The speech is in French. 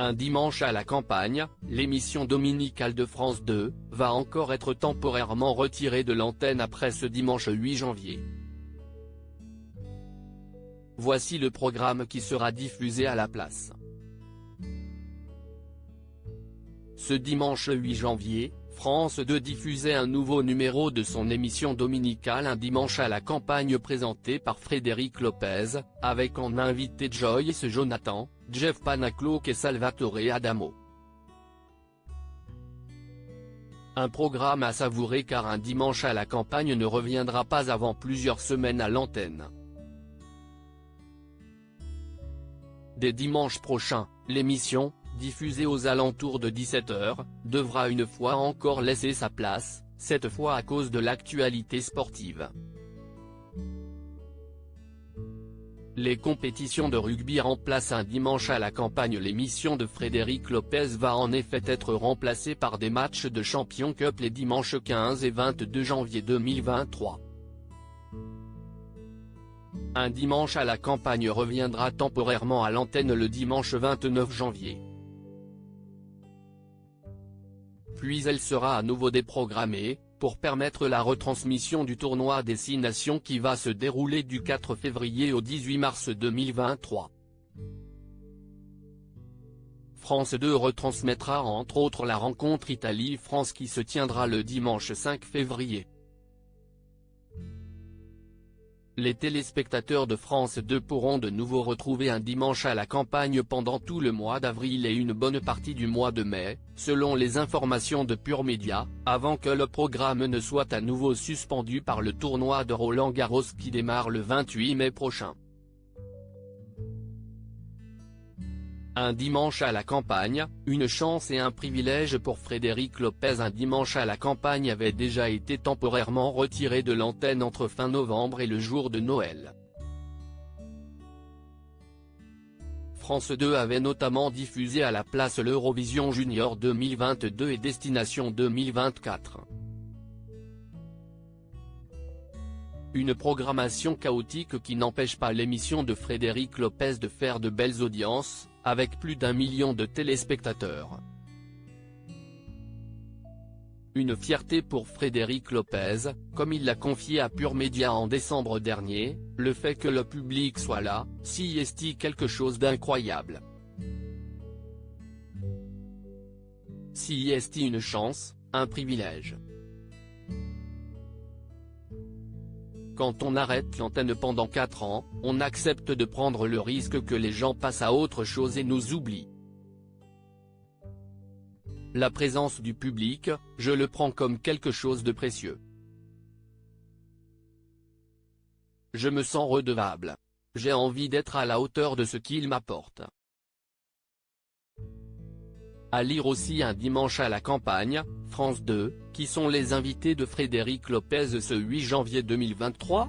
Un dimanche à la campagne, l'émission dominicale de France 2, va encore être temporairement retirée de l'antenne après ce dimanche 8 janvier. Voici le programme qui sera diffusé à la place. Ce dimanche 8 janvier, France 2 diffusait un nouveau numéro de son émission dominicale Un dimanche à la campagne présenté par Frédéric Lopez, avec en invité Joyce Jonathan, Jeff Panaclock et Salvatore Adamo. Un programme à savourer car Un dimanche à la campagne ne reviendra pas avant plusieurs semaines à l'antenne. Dès dimanche prochain, l'émission, diffusée aux alentours de 17 h, devra une fois encore laisser sa place, cette fois à cause de l'actualité sportive. Les compétitions de rugby remplacent Un dimanche à la campagne. L'émission de Frédéric Lopez va en effet être remplacée par des matchs de Champions Cup les dimanches 15 et 22 janvier 2023. Un dimanche à la campagne reviendra temporairement à l'antenne le dimanche 29 janvier. Puis elle sera à nouveau déprogrammée, pour permettre la retransmission du tournoi des 6 nations qui va se dérouler du 4 février au 18 mars 2023. France 2 retransmettra entre autres la rencontre Italie-France qui se tiendra le dimanche 5 février. Les téléspectateurs de France 2 pourront de nouveau retrouver Un dimanche à la campagne pendant tout le mois d'avril et une bonne partie du mois de mai, selon les informations de Pure Média, avant que le programme ne soit à nouveau suspendu par le tournoi de Roland-Garros qui démarre le 28 mai prochain. Un dimanche à la campagne, une chance et un privilège pour Frédéric Lopez. Un dimanche à la campagne avait déjà été temporairement retiré de l'antenne entre fin novembre et le jour de Noël. France 2 avait notamment diffusé à la place l'Eurovision Junior 2022 et Destination 2024. Une programmation chaotique qui n'empêche pas l'émission de Frédéric Lopez de faire de belles audiences, avec plus d'1 million de téléspectateurs. Une fierté pour Frédéric Lopez, comme il l'a confié à Pure Média en décembre dernier, le fait que le public soit là, c'est quelque chose d'incroyable. C'est une chance, un privilège. Quand on arrête l'antenne pendant 4 ans, on accepte de prendre le risque que les gens passent à autre chose et nous oublient. La présence du public, je le prends comme quelque chose de précieux. Je me sens redevable. J'ai envie d'être à la hauteur de ce qu'il m'apporte. À lire aussi Un dimanche à la campagne, France 2, qui sont les invités de Frédéric Lopez ce 8 janvier 2023 ?